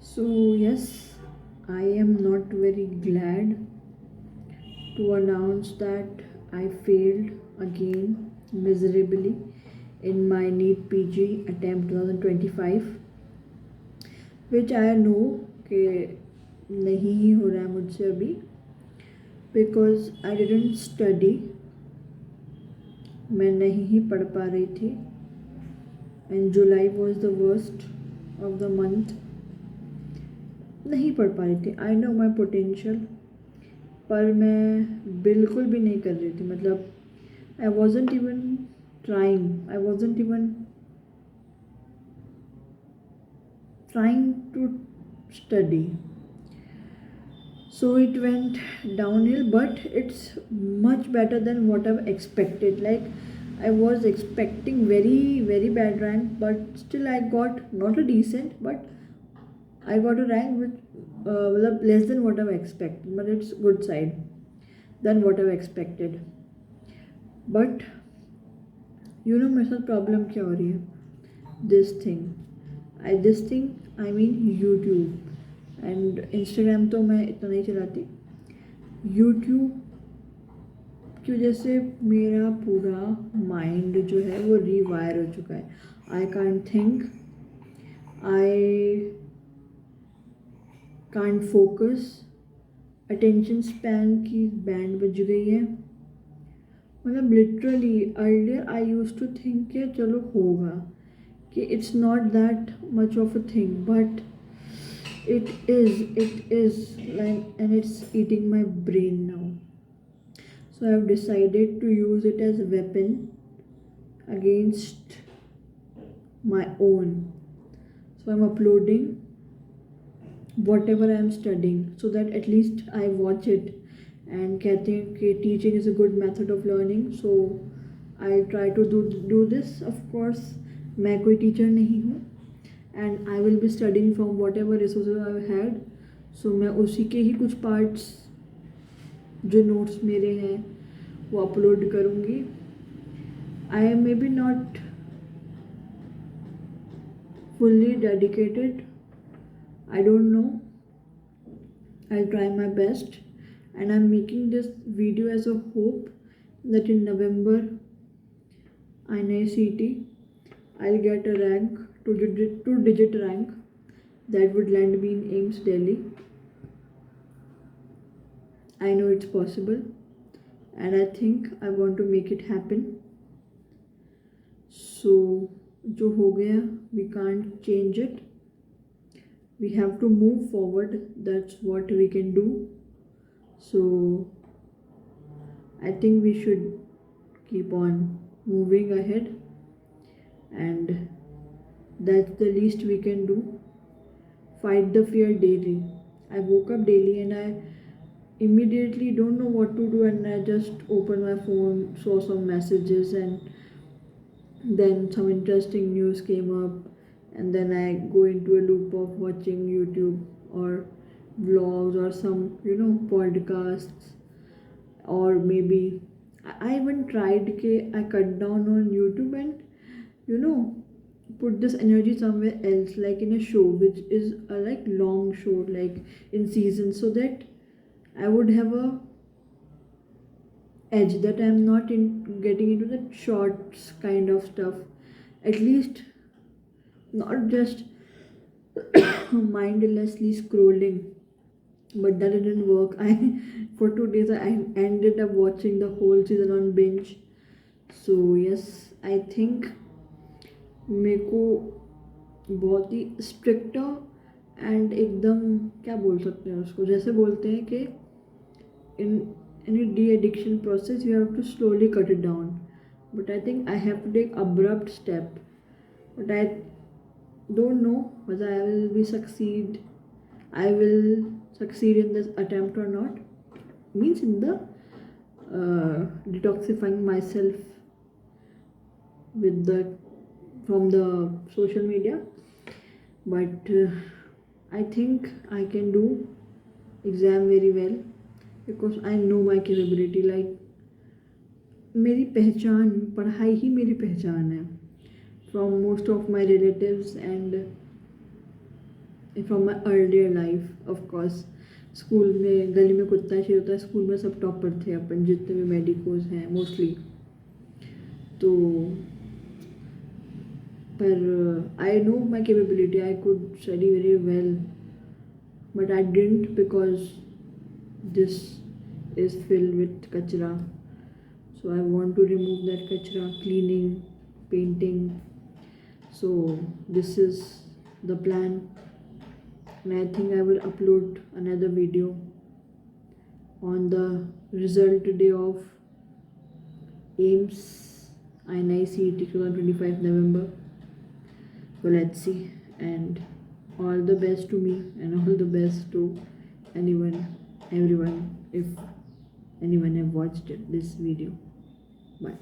So, yes, I am not very glad to announce that I failed again miserably in my NEET PG attempt 2025, which I know कि नहीं ही हो रहा है मुझसे अभी because I didn't study. मैं नहीं ही पढ़ पा रही थी and July was the worst of the month. नहीं पढ़ पा रही थी. I know my potential, पर मैं बिल्कुल भी नहीं कर रही थी. मतलब I wasn't even trying. I wasn't even trying to study. So it went downhill, but it's much better than what I've expected. Like I was expecting very bad rank, but still I got not a decent, but I got a rank which less than what I've expected, but it's good side than what I've expected. But you know मेरे साथ problem क्या हो रही है? This thing I mean YouTube and Instagram तो मैं इतना नहीं चलाती. YouTube की वजह से मेरा पूरा माइंड जो है वो रीवायर हो चुका है. I can't think, I can't focus, attention span की बैंड बज गई है. मतलब literally earlier I used to think कि चलो होगा, कि it's not that much of a thing, but it is like, and it's eating my brain now. So I have decided to use it as a weapon against my own. So I'm uploading whatever I'm studying so that at least I watch it and कहते हैं कि teaching is a good method of learning. So I'll try to do this. Of course मैं कोई teacher नहीं हूँ and I will be studying from whatever resources I've had. So मैं उसी के ही कुछ parts जो notes मेरे हैं वो upload करूँगी. I am maybe not fully dedicated. I don't know. I'll try my best, and I'm making this video as a hope that in November INICET I'll get a rank, two-digit rank that would land me in AIMS Delhi. I know it's possible, and I think I want to make it happen. So जो हो गया, we can't change it. We have to move forward. That's what we can do. So I think we should keep on moving ahead, and that's the least we can do. Fight the fear daily. I woke up daily and I immediately don't know what to do, and I just opened my phone, saw some messages, and then some interesting news came up, and then I go into a loop of watching YouTube or vlogs or some podcasts, or maybe I even tried I cut down on YouTube and put this energy somewhere else, like in a show which is a like long show, like in seasons, so that I would have a edge, that I'm not getting into the shorts kind of stuff. At least not just mindlessly scrolling, but that didn't work. I for 2 days I ended up watching the whole season on binge. So yes, I think मेरे को बहुत ही stricter and एकदम क्या बोल सकते हैं उसको, जैसे बोलते हैं कि इन any de-addiction process you have to slowly cut it down, but I think I have to take abrupt step, but I don't know whether I will succeed in this attempt or not, means in the detoxifying myself with the from the social media. But I think I can do exam very well because I know my capability. Like मेरी पहचान, पढ़ाई ही मेरी पहचान है. From most of my relatives and from my earlier life of course. School में गली में कुत्ता शेर होता है, स्कूल में सब टॉपर थे अपन, जितने भी मेडिकोज हैं मोस्टली। तो पर I know my capability, I could study very well, but I didn't because this is filled with kachra. So I want to remove that kachra, cleaning, painting. So this is the plan, and I think I will upload another video on the result day of AIMS INI-CET 2025 November. So let's see, and all the best to me and all the best to everyone, if anyone have watched this video. Bye.